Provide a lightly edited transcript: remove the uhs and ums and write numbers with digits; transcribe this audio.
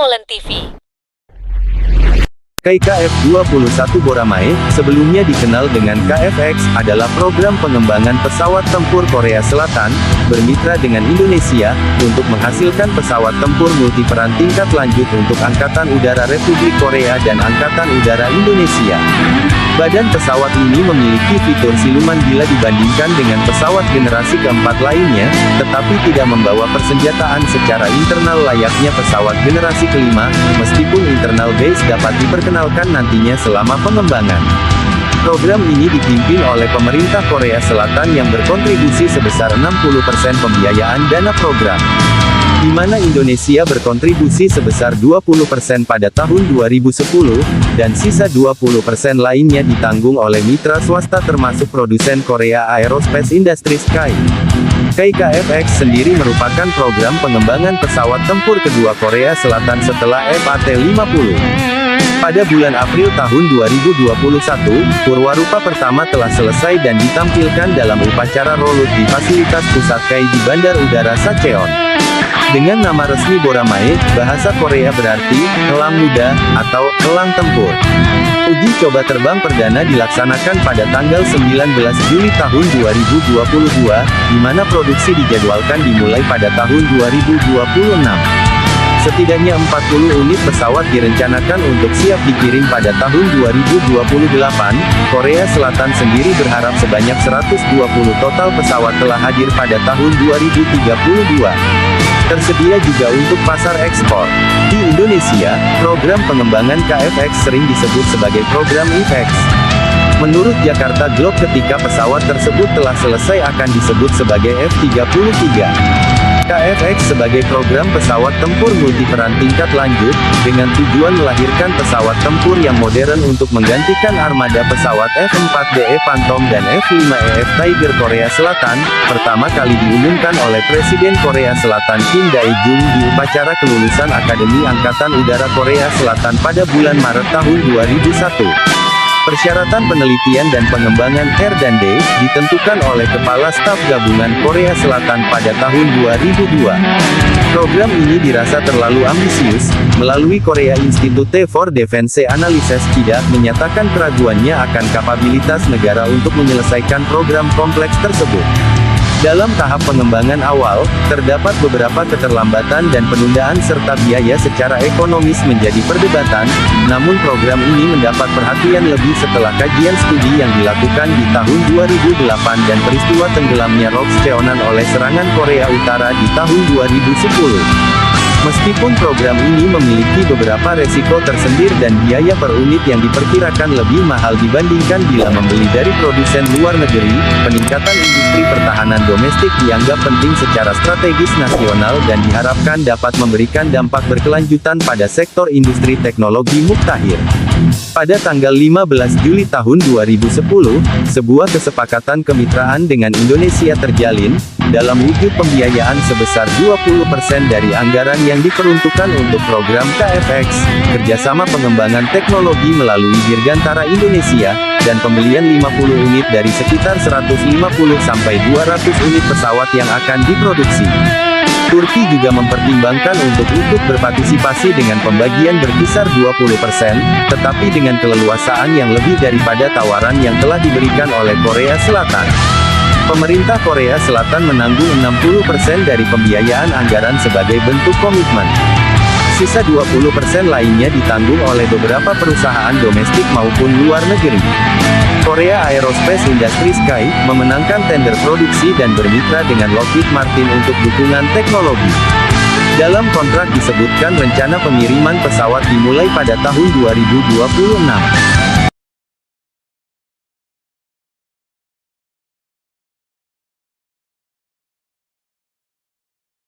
Molen TV. KF-21 Boramae, sebelumnya dikenal dengan KF-X, adalah program pengembangan pesawat tempur Korea Selatan, bermitra dengan Indonesia, untuk menghasilkan pesawat tempur multiperan tingkat lanjut untuk Angkatan Udara Republik Korea dan Angkatan Udara Indonesia. Badan pesawat ini memiliki fitur siluman bila dibandingkan dengan pesawat generasi keempat lainnya, tetapi tidak membawa persenjataan secara internal layaknya pesawat generasi kelima, meskipun internal base dapat diperkenalkan nantinya selama pengembangan. Program ini dipimpin oleh pemerintah Korea Selatan yang berkontribusi sebesar 60% pembiayaan dana program, di mana Indonesia berkontribusi sebesar 20% pada tahun 2010, dan sisa 20% lainnya ditanggung oleh mitra swasta termasuk produsen Korea Aerospace Industries (KAI). KF-X sendiri merupakan program pengembangan pesawat tempur kedua Korea Selatan setelah FAT-50. Pada bulan April tahun 2021, Purwarupa pertama telah selesai dan ditampilkan dalam upacara rolut di fasilitas pusat KAI di Bandar Udara Sacheon. Dengan nama resmi Boramae, bahasa Korea berarti, elang muda, atau, elang tempur. Uji coba terbang perdana dilaksanakan pada tanggal 19 Juli tahun 2022, di mana produksi dijadwalkan dimulai pada tahun 2026. Setidaknya 40 unit pesawat direncanakan untuk siap dikirim pada tahun 2028, Korea Selatan sendiri berharap sebanyak 120 total pesawat telah hadir pada tahun 2032. Tersedia juga untuk pasar ekspor. Di Indonesia, program pengembangan KF-X sering disebut sebagai program IFX. Menurut Jakarta Globe, ketika pesawat tersebut telah selesai akan disebut sebagai F-33. KF-X sebagai program pesawat tempur multiperan tingkat lanjut, dengan tujuan melahirkan pesawat tempur yang modern untuk menggantikan armada pesawat F-4DE Phantom dan F-5EF Tiger Korea Selatan, pertama kali diumumkan oleh Presiden Korea Selatan Kim Dae-jung di upacara kelulusan Akademi Angkatan Udara Korea Selatan pada bulan Maret tahun 2001. Persyaratan penelitian dan pengembangan R&D ditentukan oleh Kepala Staf Gabungan Korea Selatan pada tahun 2002. Program ini dirasa terlalu ambisius, melalui Korea Institute for Defense Analysis tidak menyatakan keraguannya akan kapabilitas negara untuk menyelesaikan program kompleks tersebut. Dalam tahap pengembangan awal, terdapat beberapa keterlambatan dan penundaan serta biaya secara ekonomis menjadi perdebatan, namun program ini mendapat perhatian lebih setelah kajian studi yang dilakukan di tahun 2008 dan peristiwa tenggelamnya ROKS Cheonan oleh serangan Korea Utara di tahun 2010. Meskipun program ini memiliki beberapa resiko tersendiri dan biaya per unit yang diperkirakan lebih mahal dibandingkan bila membeli dari produsen luar negeri, peningkatan industri pertahanan domestik dianggap penting secara strategis nasional dan diharapkan dapat memberikan dampak berkelanjutan pada sektor industri teknologi muktahir. Pada tanggal 15 Juli tahun 2010, sebuah kesepakatan kemitraan dengan Indonesia terjalin, dalam wujud pembiayaan sebesar 20% dari anggaran yang diperuntukkan untuk program KF-X, kerjasama pengembangan teknologi melalui Dirgantara Indonesia, dan pembelian 50 unit dari sekitar 150-200 unit pesawat yang akan diproduksi. Turki juga mempertimbangkan untuk ikut berpartisipasi dengan pembagian berkisar 20%, tetapi dengan keleluasaan yang lebih daripada tawaran yang telah diberikan oleh Korea Selatan. Pemerintah Korea Selatan menanggung 60% dari pembiayaan anggaran sebagai bentuk komitmen. Sisa 20% lainnya ditanggung oleh beberapa perusahaan domestik maupun luar negeri. Korea Aerospace Industries (KAI) memenangkan tender produksi dan bermitra dengan Lockheed Martin untuk dukungan teknologi. Dalam kontrak disebutkan rencana pengiriman pesawat dimulai pada tahun 2026.